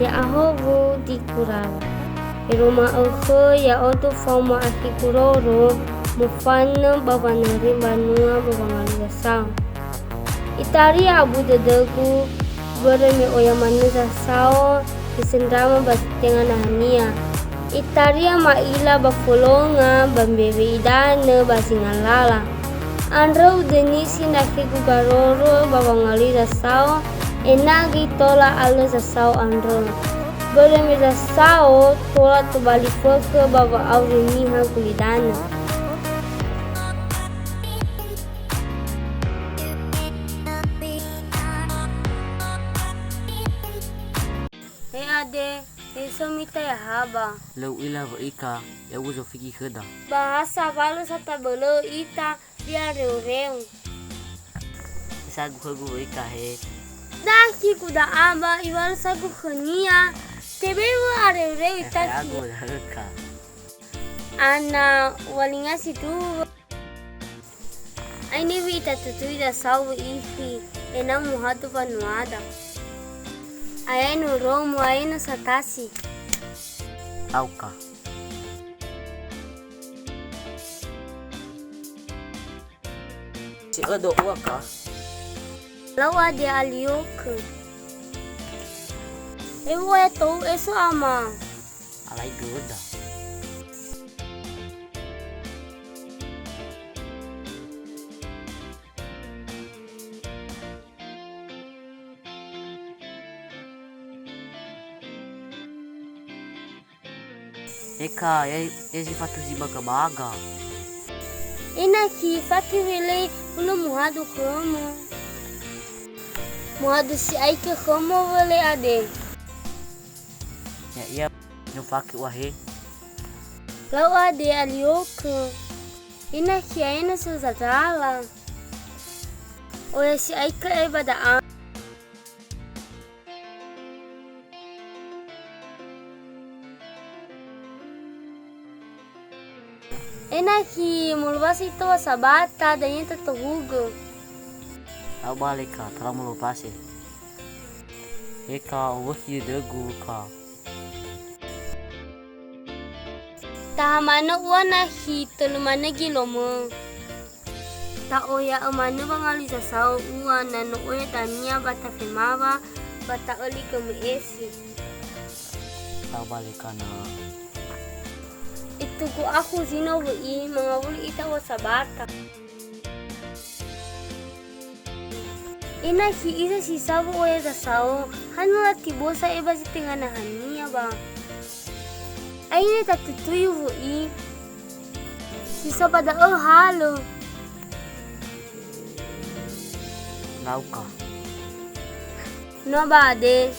ya ahogo di kurara. Iruma oke ya oto fomo aki kuroro mufana babana rimbanua babangali sao. Itari abu dedagu beremi oyamanu sao disendrama basitenga nahania. Itari maila bafolonga bambebe idana basingalala. Andra udenisi naki gugaroro babangali sao enagi tola ala sao andro. Beremi sao tola tubali foke baba auriniha kulidana. Hei ade, hei somita ya haba. Lau ila wa ika ya uzo fiki keda. Bahasa balu sata belo ita biar reu. Sagu hagu wa ika he. Daki kuda aba iwal sagu khania. Tebewa areu ita ki. Ago da haka. Ana walinga situ. Aini vita tutui da sau ifi ena muhatu panuada. Ayano romo ayano satasi. Auka. Si ado uaka. Lawa de alioke. Ewa ya tau eso ama. Alai goda. Eka, ya sifatu si baga-baga. Ina ki fakirele uno muhadu khomo. Muhadu si aike khomo wale ade. Ya iya nyufaki wahe. Lau ade alioke. Ina ki aina suzatala. Oya si aike ebada Ena ki mulbasi to sabata dan yenta to hugo. Au balik ka, tara mo lupasi. Eka, uwaki degu ka. Tahamana uana hi telumana gilomo. Ta oya amana bangali sa sao uana no oya tania bata femava bata oli kemu esi. Au balik ka na. Itu ku aku zino wei mangawul ita wa sabata. Ina ki isa si sabu oya sa sao hanula tibosa eba si tingana hania ba. Aina tatutuyu wei. Si sabada halo. Lauka. No bade.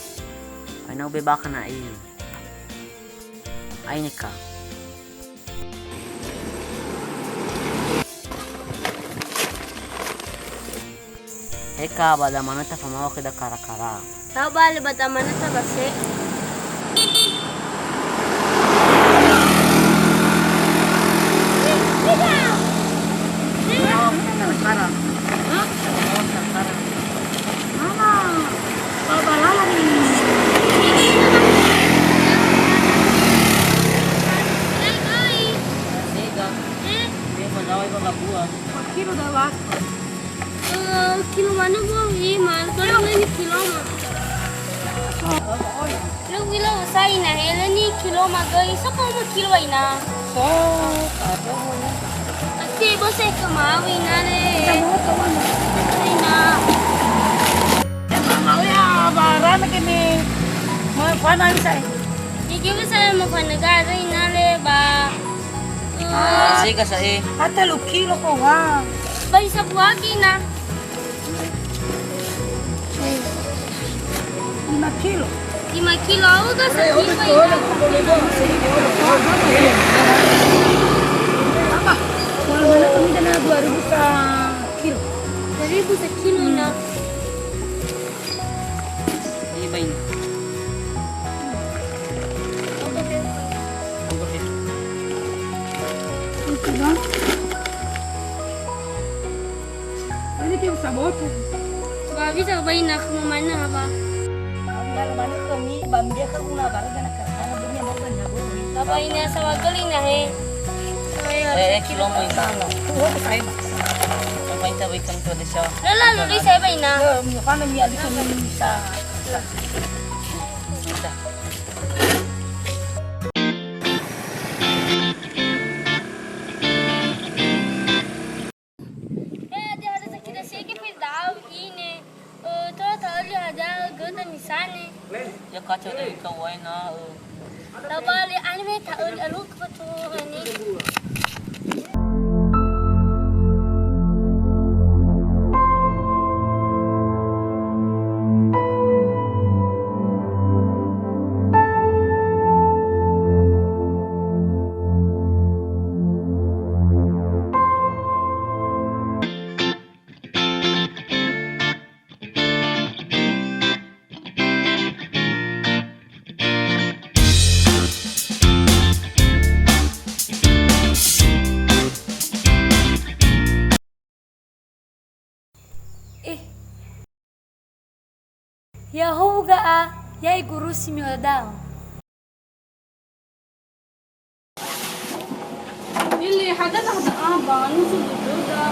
Ay na ubebaka na iyo. Ay nika. Eka, bada mana ta famawa kida kara-kara. Tau bale bata mana ta base. Kara. Kilo mana bu? Iman, kalau ni kilo mah. Lu kilo usai na, hele ni kilo mah gay. So kau mau kilo ina? Ati bose kemau ina le. Ina. Mau ya barang kini mau pana isai. Iki bisa mau panegara ina le ba. Sige sa eh. Hata lu kilo ko ha. Bagi sa buwagi na. 5 kilo. 5 kilo udah sa kilo ina. Apa? Kalau mana kami dana 2.000 sa kilo. 2,000 sa kilo na. Ini ba ini? Diba? Ano kayo sa boto? Babi sa bay na kumamana ba? Bago Yang mana kami bamdia ka guna baru kana kana dunia mau kan jago. Apa ini sama geling na he? Kilo mo isa. Tuh ko sai mas. Apa ita ikan to de siya? Lala, luli saya ba ina? Mi kana mi ali kami sa. Dia ada sakit sedikit pedal ini. Toh tali ada gada misane. Ya kacau de kawai na. Tabali anime taul aluk patu ini. Yahuga yai guru simyodao. Ili hadana hada nusu duda.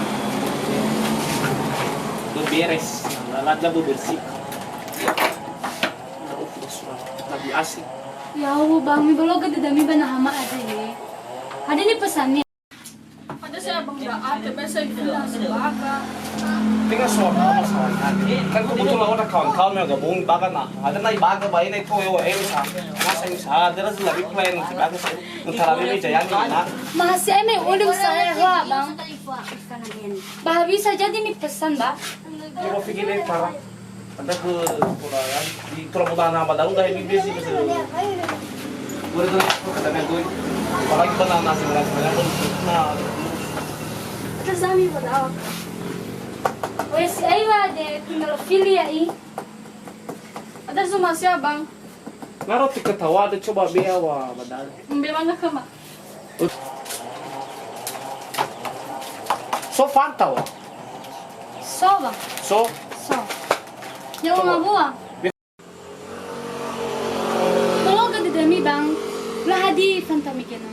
Beres, lalat labu bersih. Nabi asik. Yahu bang mi bologa dami bana hama ada ye. Ada ni pesannya. Ada saya bang daat biasa gitu sebaga. Tinggal soal apa soal tadi. Kan kebetulan orang kawan-kawan yang gabung bagan nah. Ada naik baga bayi naik toyo sa. Masa yang sa, ada lagi lagi plan untuk baga sa. Untuk ini jayan na. Masih ini udah saya bang. Bah bisa jadi nih pesan bah. Coba pikirin para. Ada ke pulayan di tulang muda nama dalam gaya bibir sih betul. Boleh tuh kata gue. Apalagi banana nasi beras banyak nah. Terus kami pada. Wes aiwa de filia i. Ada semua siya bang. Naro tikatawa ada coba beawa badal. Mbemanga kama. So fanta wa. So bang. So So. Yang ngabua. Bologa dami bang. Lahadi fantamikena.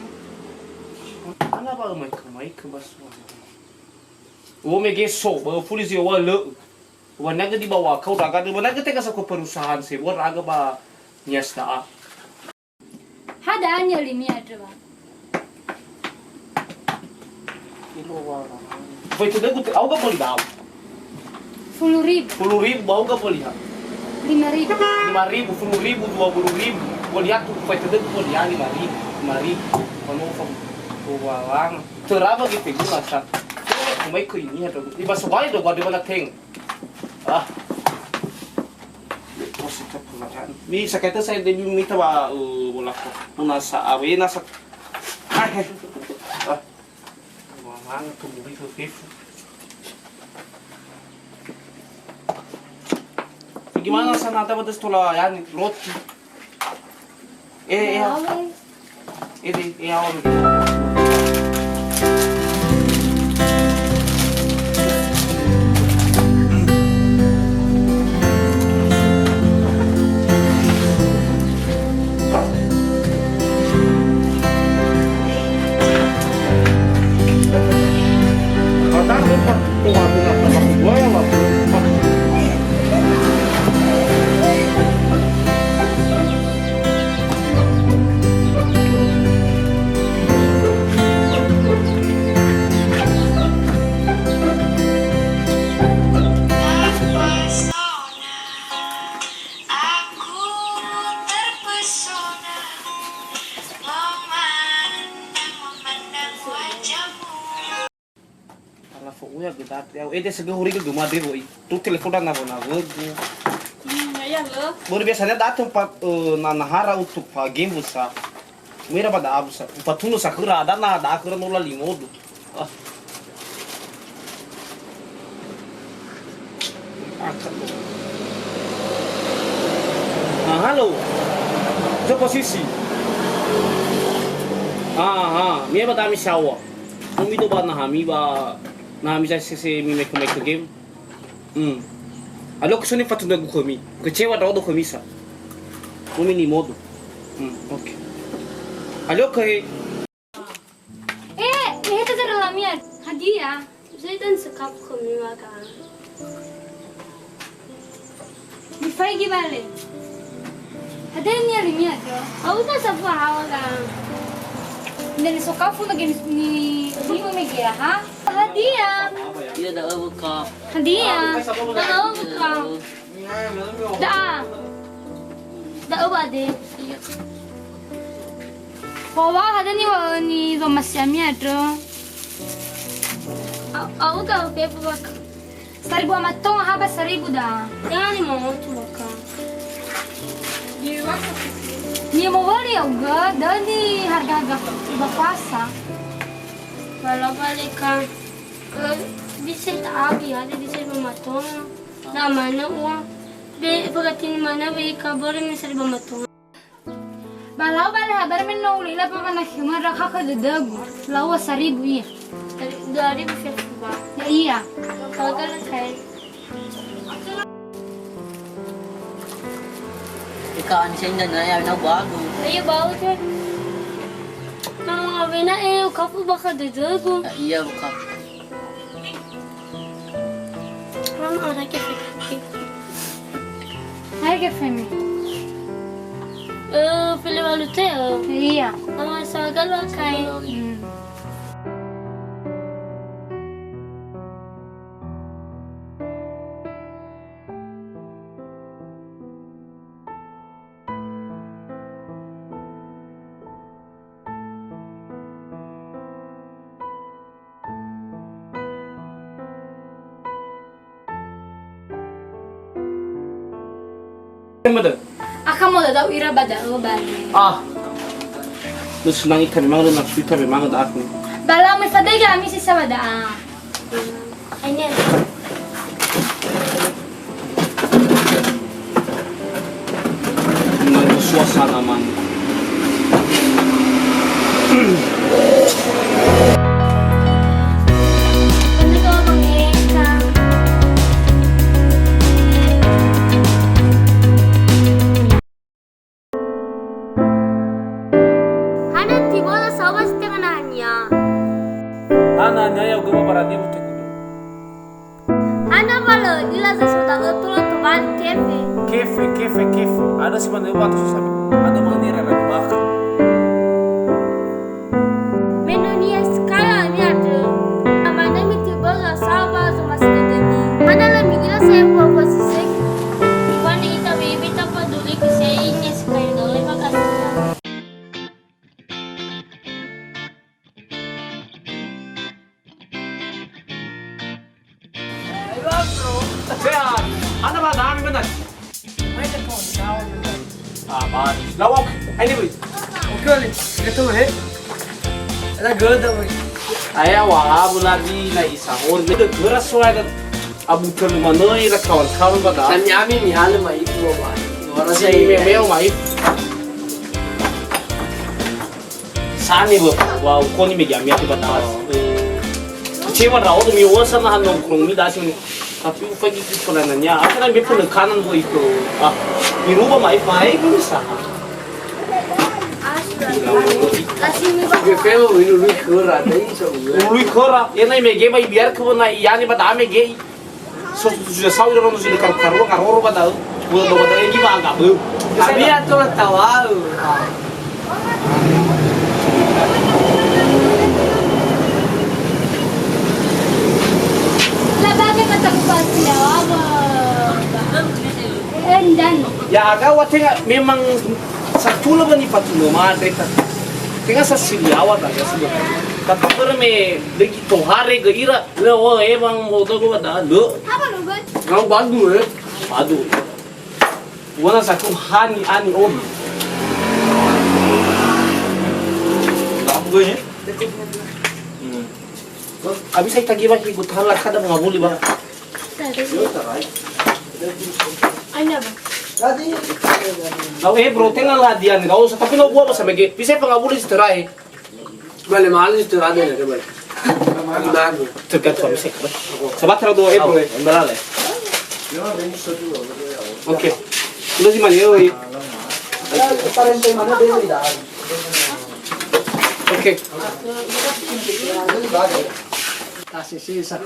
ana ba mai ka basu. Wo mege so ba polisi wa le. Wa naga di bawah kau raga di mana kita kasih perusahaan sih. Wa raga ba nyasta. Hada anya limi ada bang. Kilo wa. Foi tudo que algo boleh dah. 10.000, 10.000 bau ga boleh ha. 5.000. 5.000, 10.000, 20.000. Boleh tu foi tudo boleh 5.000, 5.000. Kono fam. Walang. Teraba gitu gula sa. May ko ini ada. Iba suway do gado bala teng. Ah. Masih tak pelajaran. Mi sakita saya debi minta ba bola ko. Nasa awe nasa. Ah. Ah. Walang tumuli ko fifu. Gimana sana tahu betul tula yan roti. Awal. Uya kita tahu. Ede segehuri ke gemade boy. Tu teleponan na bona go. Ayan lo. Baru biasanya datang pat na nahara untuk game busa. Mira pada abusa. Patuno sakura ada na ada akura nula limodo. Ah. Halo. Sa posisi. Mia ba dami sawa. Kung ito ba na hami ba na bisa sisi mi make game. Alo kusuni fatu nagu kami. Kecewa daw do kami sa. Umini modo. Oke. Alô, kai. Ito sa lalamian. Hadiah. Zai dan sekap kami makan. Bifai gimana? Ada niya rin niya, bro. Aku tak sabar hawakan. Hindi sukafu na ni mo may gira, ha? Hadiah. Iya dah buka. Hadiah. Tahu bukan? Da. Tak apa deh. Iya. Bawa ada ni romasyamia, bro. Aku tak apa bukan. 1,000 matong haba 1,000 dah. Jangan ni mau tu bukan. Ni mo wali juga, dah di harga berkuasa. Kalau balik kan, bisa tak habis ada bisa mematong. Dah mana uang? Be pagatin mana be kabar misal mematong. Balau bala habar min no lila pa man human rakha ka dadagu. Lawa 1,000 iya. Dari bisa ba. Ya iya. Kalau kai. Ikaan siya na na na bago. Ayo bau tu. Kalau ngabena kapu bakal dedagu. Iya buka. Ram ada kefik. Hai ke femi. Pilih walute. Iya. Kalau sagal kai. Mana? Aka mo daw ira bada o bali. Terus nang ikan memang nak suita memang ada aku. Bala mo faday kami si sawada. Ini. Nang suasana man. Ana nyaya ugama barani mutekudo. Ana malo ila za soda tulo to bal kefe. Ada sih mana waktu susah. Ada mengira lagi bak. Menonia skala ni ada. Amana miti bola sawa so maskedeni. Ana la mi ila saya po sisek. Iwan ita bibi ta paduli ko sa inya skala dole makasih. Sehat. Ana ba dami benar. Bad. Lawak. Anyway. Okay, ito mo Ada good daw. Ayah wah buladi na isa. Or may dagura suwaga abu kalu manoy ra kawan baga. Sanyami ni halam ay ito ba. Wala Si siya meo mai. Sani bo wow koni me jami ati batas. Cewa rawo mi wasa na hanong kung mi dasin tapi upagi ko na niya. Asa na mi po kanan bo ito. Iruba mai bisa. Kasih mi ba? Pero lui kura dai so. Lui kora, yana me ge mai biar ko na yani ba dame ge. So sudah sawi ro no sini karo ba dau. Buat do ba gi ba ga bu. Kami ato tawal. Labagay matagupas sila. Dan. Ya aga watenga memang satula ba ni patulo ma dreta. Tenga sa siliawa da ya sila. Tapos me degi tohare ga ira le o ebang mo do ba da lo. Apa lo ba? Ngau badu Badu. Wana sa kung hani ani obi. Ako ni. Abi sa itagi ba ikut hala kada mga buli ba? Ano ba? Now bro, tenga la diyan ni sa tapi no buwa ba sa mege. Bisa pa nga buli sa terai. Vale, mal itu ada ya, coba. Bago. Terkat pa bisa ka ba? Sa batra do bro. Andalale. Okay. Ilo si Maneo Oke. Kasih sisa.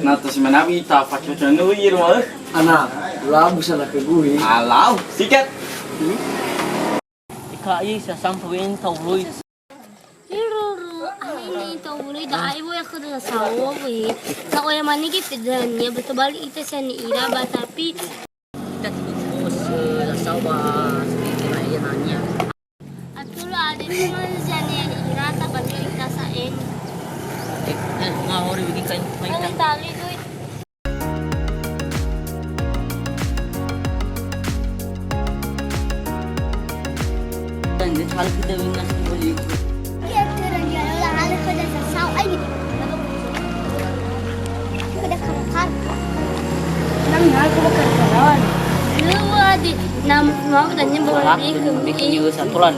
Nato si Manabi tapak cuaca nuir mah. Anak, labu sana ke gue. Alau, sikat. Ika iya sa sampawin tawloy. Iruru, ini ito uloy da ay boy ako na sawo we. Sa kuya manigi pidan niya beto bali ita siya ni Ira ba tapi Kita tibos lasawa sa kinaiyananya. at tulo ade naman siya ni Ira ta banyo ita sa en. Nga hori wigi kayo Ang maita. tali doy. Hindi hal kita winas buli. Kaya turan niya wala halos pa sa sawo ay kada karakar. Nang hal ko magkakaroon. Luwa di nam mau dan niya Wala, bawal bikin juga saturan.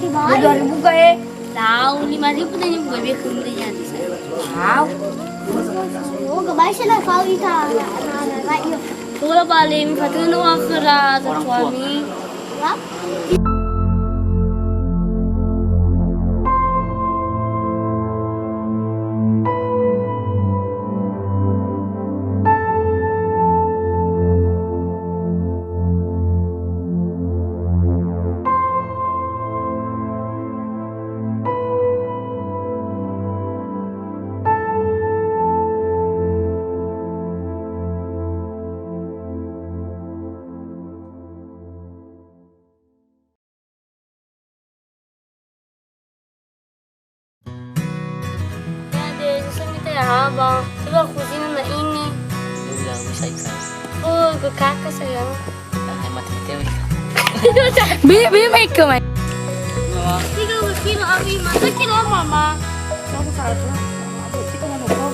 Bulan buka eh. Tahu 5,000 dan niya bawal kemudian. Wow. Oh, gabay siya na fawi ka. Right. Tula balim patuno akra sa Orang tua. suami. Rap? Ade, susamita ya habang. Diba kusina na ini? Bilang bisa ikan. Oh, kekaka sayang. Hemat tewi. Bi may kamay. Tiga kilo abi, masa kilo mama? Ako sa ato. Abot ko man ko.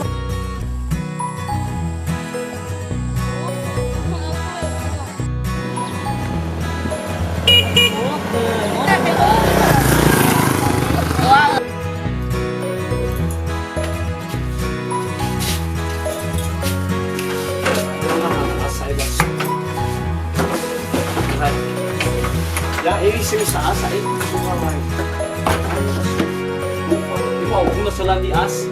Ya, ini sini sa asa eh. Ipaw, kung nasa lang di as.